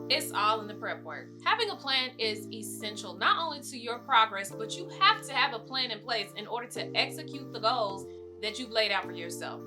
It's all in the prep work. Having a plan is essential not only to your progress, but you have to have a plan in place in order to execute the goals that you've laid out for yourself.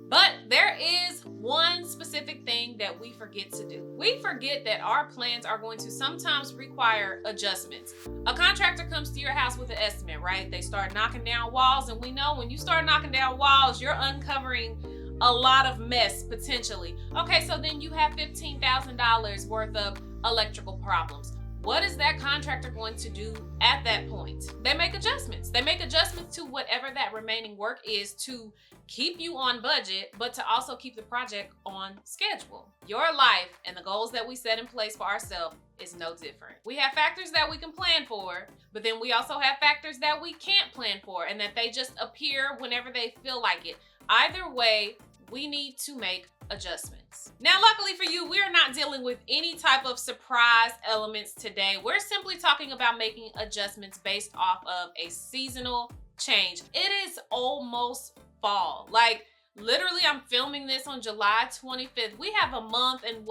But there is one specific thing that we forget to do. We forget that our plans are going to sometimes require adjustments. A contractor comes to your house with an estimate, right? They start knocking down walls, and we know when you start knocking down walls, you're uncovering a lot of mess potentially. Okay, so then you have $15,000 worth of electrical problems. What is that contractor going to do at that point? They make adjustments. They make adjustments to whatever that remaining work is to keep you on budget, but to also keep the project on schedule. Your life and the goals that we set in place for ourselves is no different. We have factors that we can plan for, but then we also have factors that we can't plan for and that they just appear whenever they feel like it. Either way, we need to make adjustments. Now, luckily for you, we're not dealing with any type of surprise elements today. We're simply talking about making adjustments based off of a seasonal change. It is almost fall. Like, literally, I'm filming this on July 25th. We have a month and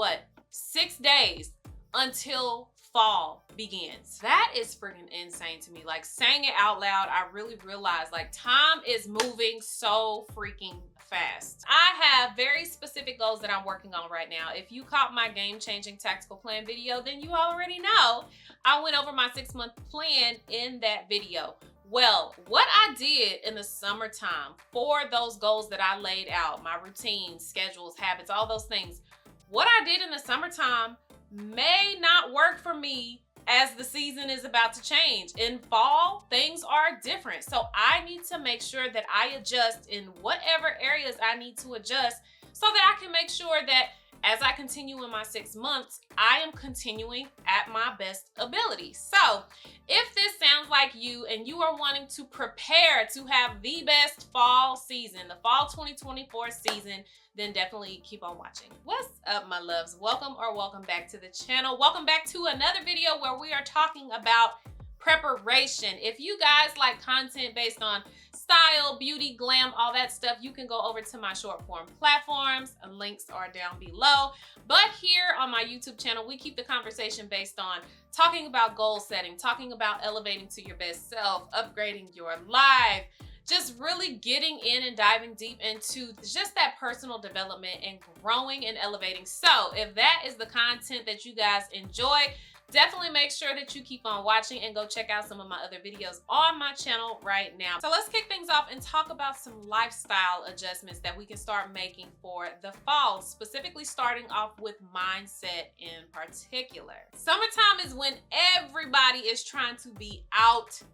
6 days until fall begins. That is freaking insane to me. Like, saying it out loud, I really realized like time is moving so freaking fast. I have very specific goals that I'm working on right now. If you caught my game-changing tactical plan video, then you already know I went over my 6-month plan in that video. Well, what I did in the summertime for those goals that I laid out, my routines, schedules, habits, all those things, what I did in the summertime may not work for me as the season is about to change. In fall, things are different. So I need to make sure that I adjust in whatever areas I need to adjust so that I can make sure that as I continue in my 6 months, I am continuing at my best ability. So if this sounds like you and you are wanting to prepare to have the best fall season, the fall 2024 season, then definitely keep on watching. What's up, my loves? Welcome back to the channel. Welcome back to another video where we are talking about preparation. If you guys like content based on style, beauty, glam, all that stuff, you can go over to my short form platforms. Links are down below. But here on my YouTube channel, we keep the conversation based on talking about goal setting, talking about elevating to your best self, upgrading your life, just really getting in and diving deep into just that personal development and growing and elevating. So if that is the content that you guys enjoy, definitely make sure that you keep on watching and go check out some of my other videos on my channel right now. So let's kick things off and talk about some lifestyle adjustments that we can start making for the fall, specifically starting off with mindset in particular. Summertime is when everybody is trying to be outside.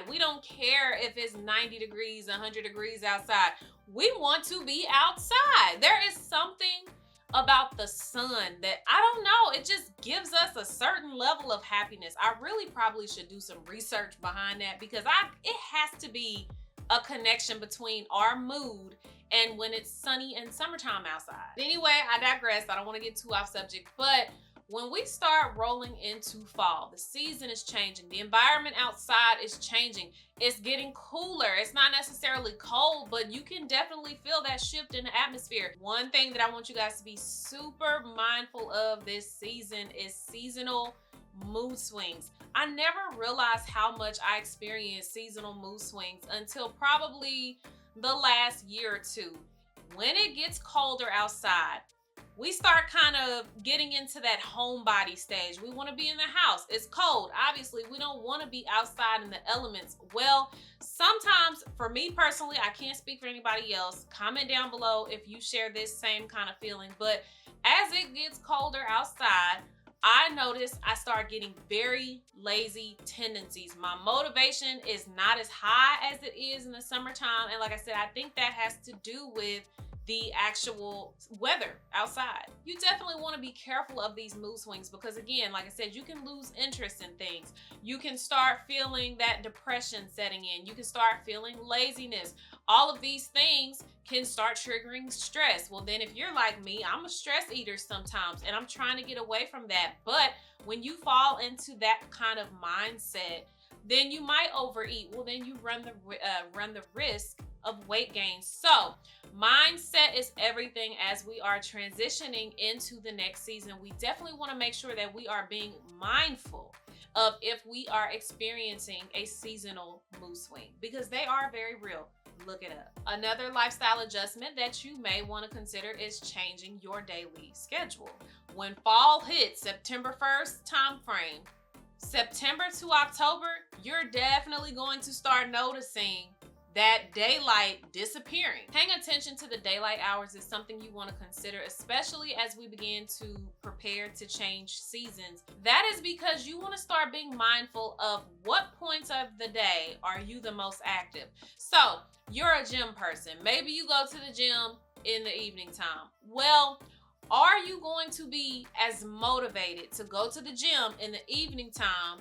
We don't care if it's 90 degrees, 100 degrees outside. We want to be outside. There is something about the sun that, I don't know, it just gives us a certain level of happiness. I really probably should do some research behind that because it has to be a connection between our mood and when it's sunny and summertime outside. Anyway, I digress. I don't want to get too off subject, but when we start rolling into fall, the season is changing. The environment outside is changing. It's getting cooler. It's not necessarily cold, but you can definitely feel that shift in the atmosphere. One thing that I want you guys to be super mindful of this season is seasonal mood swings. I never realized how much I experienced seasonal mood swings until probably the last year or two. When it gets colder outside, we start kind of getting into that homebody stage. We want to be in the house. It's cold. Obviously, we don't want to be outside in the elements. Well, sometimes, for me personally, I can't speak for anybody else. Comment down below if you share this same kind of feeling. But as it gets colder outside, I notice I start getting very lazy tendencies. My motivation is not as high as it is in the summertime. And like I said, I think that has to do with the actual weather outside. You definitely want to be careful of these mood swings because, again, like I said, you can lose interest in things. You can start feeling that depression setting in. You can start feeling laziness. All of these things can start triggering stress. Well, then if you're like me, I'm a stress eater sometimes and I'm trying to get away from that. But when you fall into that kind of mindset, then you might overeat. Well, then you run the risk of weight gain. So mindset is everything as we are transitioning into the next season. We definitely want to make sure that we are being mindful of if we are experiencing a seasonal mood swing, because they are very real. Look it up. Another lifestyle adjustment that you may want to consider is changing your daily schedule. When fall hits, September 1st time frame, September to October, you're definitely going to start noticing that daylight disappearing. Paying attention to the daylight hours is something you want to consider, especially as we begin to prepare to change seasons. That is because you want to start being mindful of what points of the day are you the most active. So you're a gym person. Maybe you go to the gym in the evening time. Well, are you going to be as motivated to go to the gym in the evening time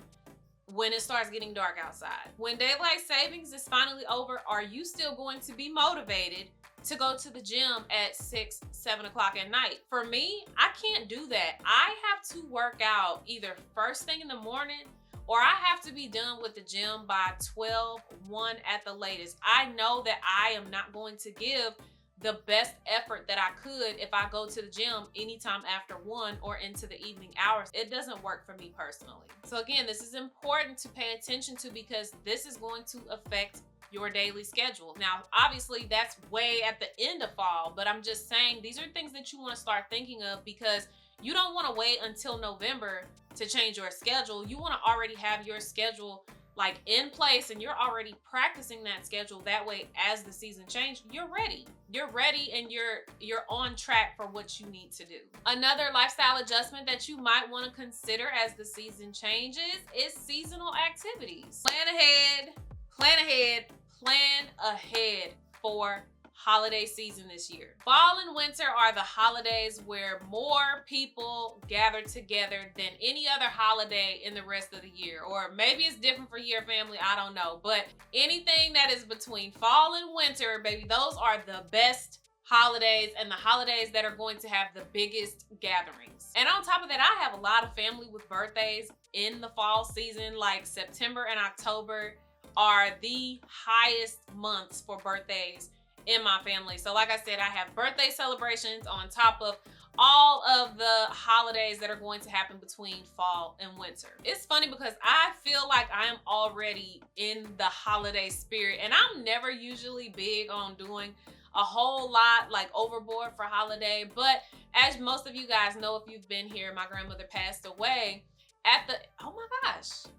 when it starts getting dark outside? When daylight savings is finally over, are you still going to be motivated to go to the gym at 6, 7 o'clock at night? For me, I can't do that. I have to work out either first thing in the morning, or I have to be done with the gym by 12, 1 at the latest. I know that I am not going to give the best effort that I could if I go to the gym anytime after 1 or into the evening hours. It doesn't work for me personally. So again, this is important to pay attention to because this is going to affect your daily schedule. Now, obviously that's way at the end of fall, but I'm just saying these are things that you want to start thinking of because you don't want to wait until November to change your schedule. You want to already have your schedule like in place and you're already practicing that schedule. That way, as the season changes, you're ready. You're ready and you're on track for what you need to do. Another lifestyle adjustment that you might want to consider as the season changes is seasonal activities. Plan ahead, plan ahead, plan ahead for holiday season this year. Fall and winter are the holidays where more people gather together than any other holiday in the rest of the year. Or maybe it's different for your family, I don't know. But anything that is between fall and winter, baby, those are the best holidays and the holidays that are going to have the biggest gatherings. And on top of that, I have a lot of family with birthdays in the fall season. Like September and October are the highest months for birthdays in my family. So like I said, I have birthday celebrations on top of all of the holidays that are going to happen between fall and winter. It's funny because I feel like I am already in the holiday spirit, and I'm never usually big on doing a whole lot like overboard for holiday. But as most of you guys know, if you've been here, my grandmother passed away at the, oh my gosh,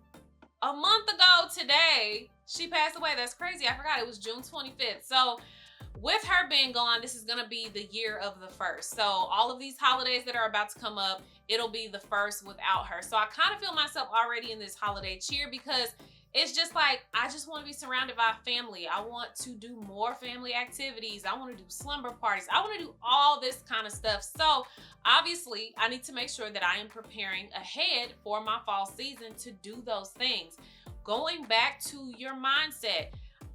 a month ago today, she passed away. That's crazy. I forgot it was June 25th. So with her being gone, this is going to be the year of the first. So all of these holidays that are about to come up, it'll be the first without her. So I kind of feel myself already in this holiday cheer because it's just like, I just want to be surrounded by family. I want to do more family activities. I want to do slumber parties. I want to do all this kind of stuff. So obviously I need to make sure that I am preparing ahead for my fall season to do those things. Going back to your mindset,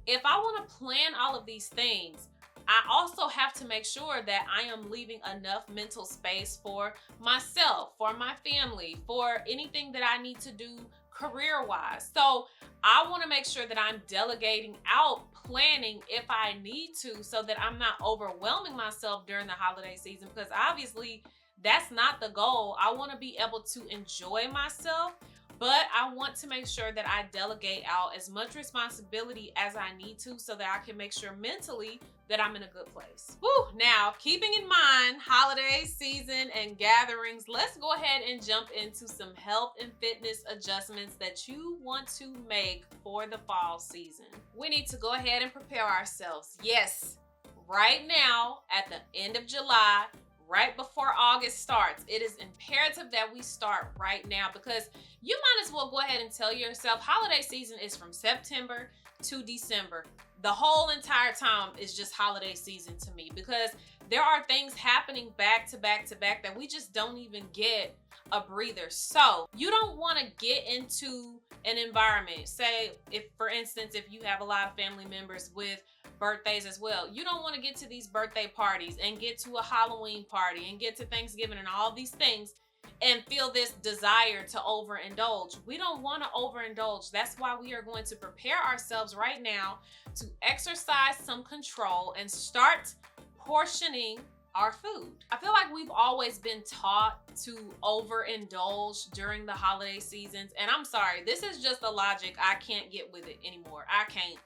if I want to plan all of these things, I also have to make sure that I am leaving enough mental space for myself, for my family, for anything that I need to do career-wise. So I want to make sure that I'm delegating out planning if I need to, so that I'm not overwhelming myself during the holiday season, because obviously that's not the goal. I want to be able to enjoy myself, but I want to make sure that I delegate out as much responsibility as I need to so that I can make sure mentally that I'm in a good place. Whew. Now, keeping in mind holiday season and gatherings, let's go ahead and jump into some health and fitness adjustments that you want to make for the fall season. We need to go ahead and prepare ourselves. Yes, right now at the end of July, right before August starts, it is imperative that we start right now, because you might as well go ahead and tell yourself holiday season is from September to December. The whole entire time is just holiday season to me, because there are things happening back to back to back that we just don't even get a breather. So you don't want to get into an environment, say if for instance, if you have a lot of family members with birthdays as well, you don't want to get to these birthday parties and get to a Halloween party and get to Thanksgiving and all these things and feel this desire to overindulge. We don't want to overindulge. That's why we are going to prepare ourselves right now to exercise some control and start portioning our food. I feel like we've always been taught to overindulge during the holiday seasons, and I'm sorry, this is just the logic. I can't get with it anymore. I can't.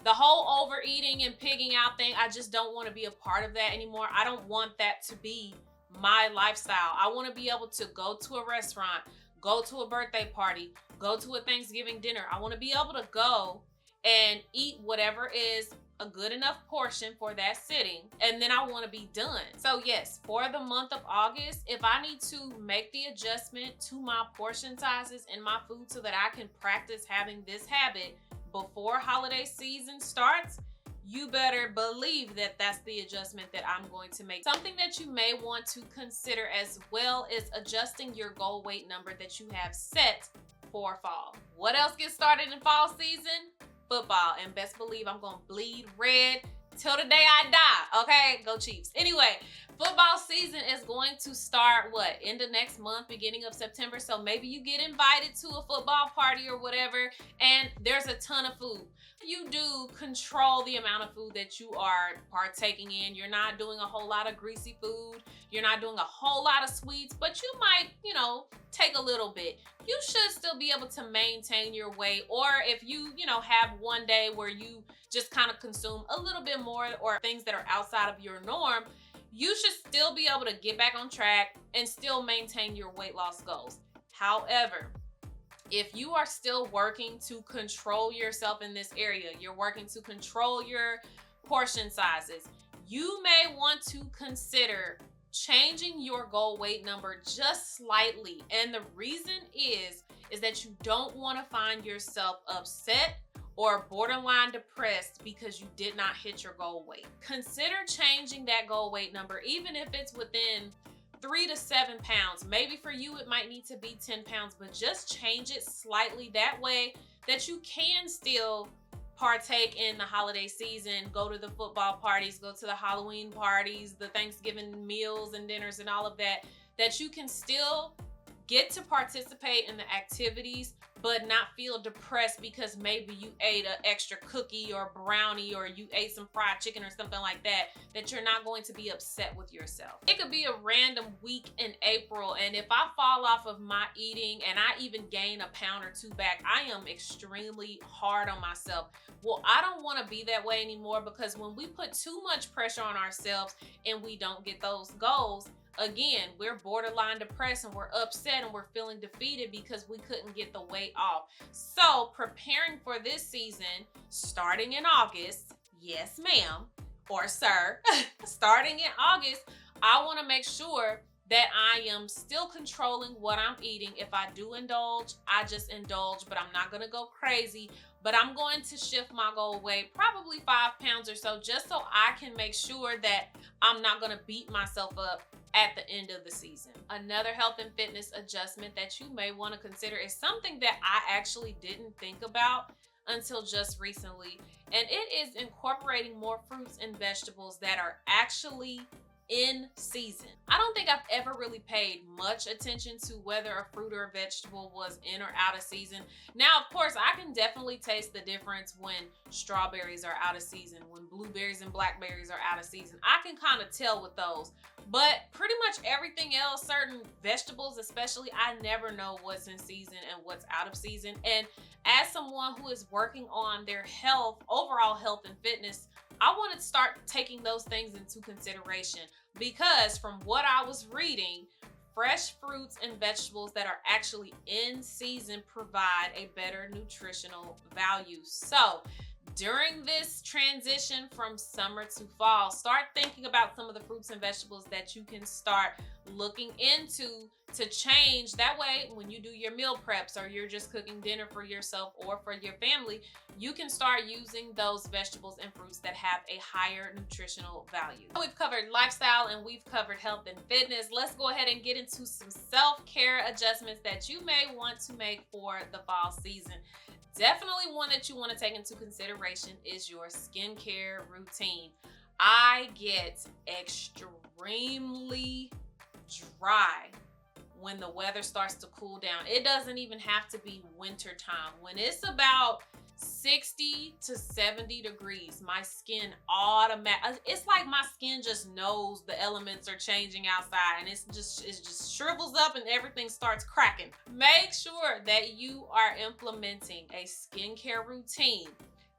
The whole overeating and pigging out thing, I just don't want to be a part of that anymore. I don't want that to be my lifestyle. I want to be able to go to a restaurant, go to a birthday party, go to a Thanksgiving dinner. I want to be able to go and eat whatever is a good enough portion for that sitting, and then I want to be done. So yes, for the month of August, if I need to make the adjustment to my portion sizes in my food so that I can practice having this habit before holiday season starts, you better believe that that's the adjustment that I'm going to make. Something that you may want to consider as well is adjusting your goal weight number that you have set for fall. What else gets started in fall season? Football. And best believe I'm gonna bleed red till the day I die. Okay, go Chiefs. Anyway, football season is going to start end of next month, beginning of September. So maybe you get invited to a football party or whatever, and there's a ton of food. You do control the amount of food that you are partaking in. You're not doing a whole lot of greasy food. You're not doing a whole lot of sweets, but you might, take a little bit. You should still be able to maintain your weight. Or if you, have one day where you just kind of consume a little bit more or things that are outside of your norm, you should still be able to get back on track and still maintain your weight loss goals. However, if you are still working to control yourself in this area, you're working to control your portion sizes, you may want to consider changing your goal weight number just slightly. And the reason is that you don't want to find yourself upset or borderline depressed because you did not hit your goal weight. Consider changing that goal weight number, even if it's within 3 to 7 pounds. Maybe for you, it might need to be 10 pounds, but just change it slightly. That way that you can still partake in the holiday season, go to the football parties, go to the Halloween parties, the Thanksgiving meals and dinners and all of that, that you can still get to participate in the activities, but not feel depressed because maybe you ate an extra cookie or brownie or you ate some fried chicken or something like that, that you're not going to be upset with yourself. It could be a random week in April, and if I fall off of my eating and I even gain a pound or 2 back, I am extremely hard on myself. Well, I don't want to be that way anymore, because when we put too much pressure on ourselves and we don't get those goals, again, we're borderline depressed and we're upset and we're feeling defeated because we couldn't get the weight off. So preparing for this season, starting in August, yes ma'am, or sir, starting in August, I want to make sure that I am still controlling what I'm eating. If I do indulge, I just indulge, but I'm not going to go crazy. But I'm going to shift my goal weight probably 5 pounds or so, just so I can make sure that I'm not going to beat myself up at the end of the season. Another health and fitness adjustment that you may want to consider is something that I actually didn't think about until just recently, and it is incorporating more fruits and vegetables that are actually in season. I don't think I've ever really paid much attention to whether a fruit or a vegetable was in or out of season. Now, of course, I can definitely taste the difference when strawberries are out of season, when blueberries and blackberries are out of season. I can kind of tell with those, but pretty much everything else, certain vegetables especially, I never know what's in season and what's out of season. And as someone who is working on their health, overall health and fitness, I want to start taking those things into consideration, because from what I was reading, fresh fruits and vegetables that are actually in season provide a better nutritional value. So during this transition from summer to fall, start thinking about some of the fruits and vegetables that you can start looking into to change. That way, when you do your meal preps or you're just cooking dinner for yourself or for your family, you can start using those vegetables and fruits that have a higher nutritional value. We've covered lifestyle and we've covered health and fitness. Let's go ahead and get into some self-care adjustments that you may want to make for the fall season. Definitely one that you want to take into consideration is your skincare routine. I get extremely dry when the weather starts to cool down. It doesn't even have to be winter time. When it's about 60 to 70 degrees, my skin it's like my skin just knows the elements are changing outside, and it just shrivels up and everything starts cracking. Make sure that you are implementing a skincare routine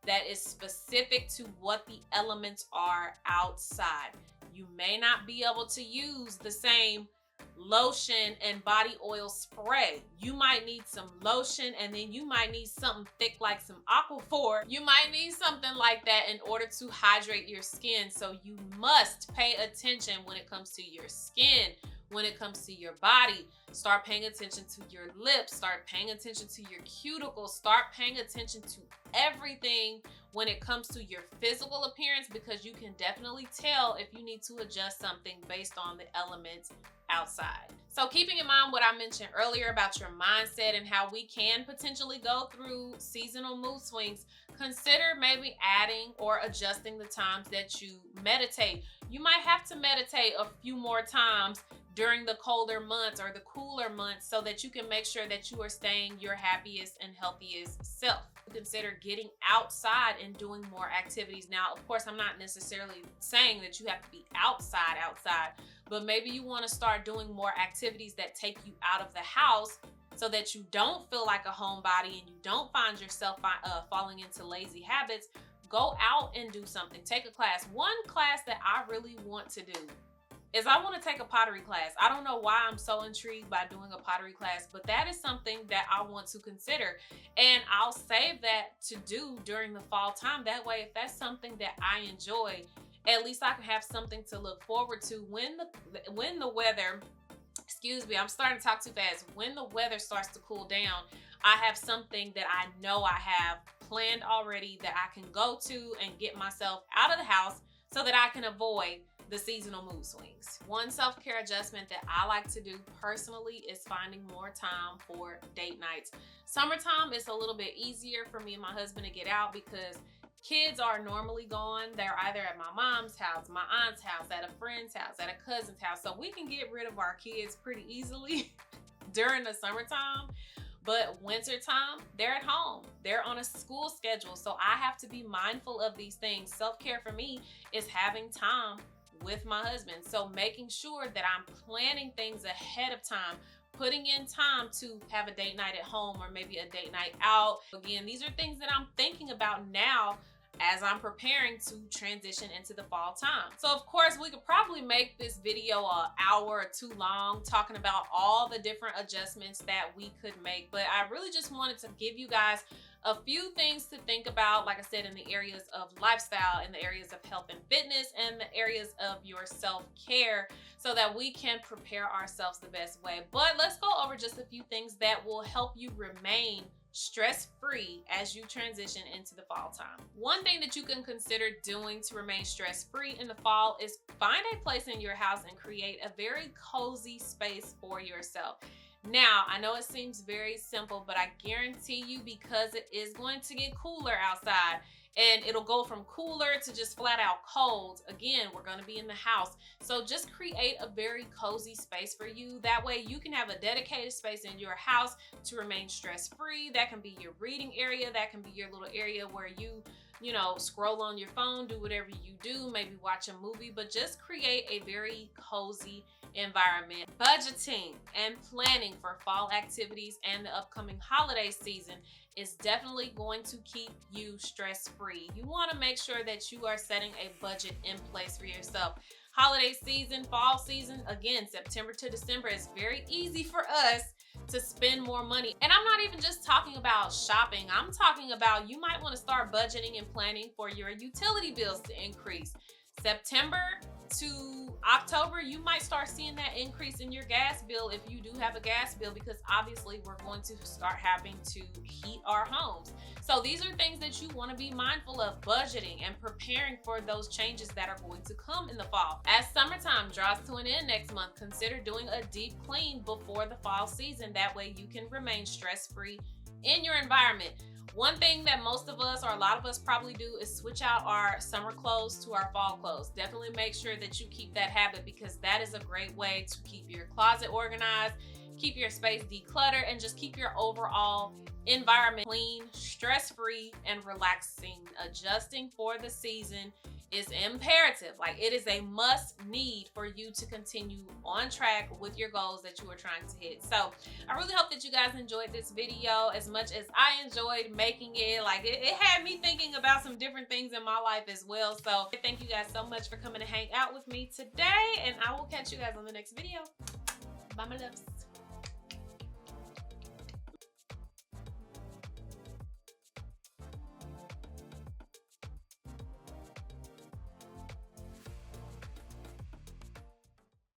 that is specific to what the elements are outside. You may not be able to use the same lotion and body oil spray. You might need some lotion, and then you might need something thick like some Aquaphor. You might need something like that in order to hydrate your skin. So you must pay attention when it comes to your skin, when it comes to your body. Start paying attention to your lips, start paying attention to your cuticles, start paying attention to everything when it comes to your physical appearance, because you can definitely tell if you need to adjust something based on the elements outside. So keeping in mind what I mentioned earlier about your mindset and how we can potentially go through seasonal mood swings, consider maybe adding or adjusting the times that you meditate. You might have to meditate a few more times during the colder months or the cooler months so that you can make sure that you are staying your happiest and healthiest self. Consider getting outside and doing more activities. Now, of course, I'm not necessarily saying that you have to be outside, but maybe you want to start doing more activities that take you out of the house so that you don't feel like a homebody and you don't find yourself falling into lazy habits. Go out and do something. Take a class. One class that I really want to do is I want to take a pottery class. I don't know why I'm so intrigued by doing a pottery class, but that is something that I want to consider. And I'll save that to do during the fall time. That way, if that's something that I enjoy, at least I can have something to look forward to when the weather, excuse me, I'm starting to talk too fast. When the weather starts to cool down, I have something that I know I have planned already that I can go to and get myself out of the house so that I can avoid the seasonal mood swings. One self-care adjustment that I like to do personally is finding more time for date nights. Summertime is a little bit easier for me and my husband to get out because kids are normally gone. They're either at my mom's house, my aunt's house, at a friend's house, at a cousin's house. So we can get rid of our kids pretty easily during the summertime. But wintertime, they're at home. They're on a school schedule. So I have to be mindful of these things. Self-care for me is having time with my husband. So making sure that I'm planning things ahead of time, putting in time to have a date night at home or maybe a date night out. Again, these are things that I'm thinking about now as I'm preparing to transition into the fall time. So of course, we could probably make this video an hour or too long talking about all the different adjustments that we could make, but I really just wanted to give you guys a few things to think about, like I said, in the areas of lifestyle, in the areas of health and fitness, and the areas of your self-care, so that we can prepare ourselves the best way. But let's go over just a few things that will help you remain stress-free as you transition into the fall time. One thing that you can consider doing to remain stress-free in the fall is find a place in your house and create a very cozy space for yourself. Now, I know it seems very simple, but I guarantee you, because it is going to get cooler outside, and it'll go from cooler to just flat out cold. Again, we're going to be in the house. So just create a very cozy space for you. That way you can have a dedicated space in your house to remain stress-free. That can be your reading area. That can be your little area where you scroll on your phone, do whatever you do, maybe watch a movie, but just create a very cozy environment. Budgeting and planning for fall activities and the upcoming holiday season is definitely going to keep you stress-free. You want to make sure that you are setting a budget in place for yourself. Holiday season, fall season, again, September to December, is very easy for us to spend more money. And I'm not even just talking about shopping. I'm talking about you might want to start budgeting and planning for your utility bills to increase. September to October, you might start seeing that increase in your gas bill if you do have a gas bill, because obviously we're going to start having to heat our homes. So these are things that you want to be mindful of, budgeting and preparing for those changes that are going to come in the fall. As summertime draws to an end next month, consider doing a deep clean before the fall season. That way you can remain stress-free in your environment. One thing that most of us, or a lot of us, probably do is switch out our summer clothes to our fall clothes. Definitely make sure that you keep that habit, because that is a great way to keep your closet organized keep your space decluttered, and just keep your overall environment clean, stress-free, and relaxing. Adjusting for the season is imperative. Like, it is a must need for you to continue on track with your goals that you are trying to hit. So I really hope that you guys enjoyed this video as much as I enjoyed making it. Like, it had me thinking about some different things in my life as well. So thank you guys so much for coming to hang out with me today, and I will catch you guys on the next video. Bye, my loves.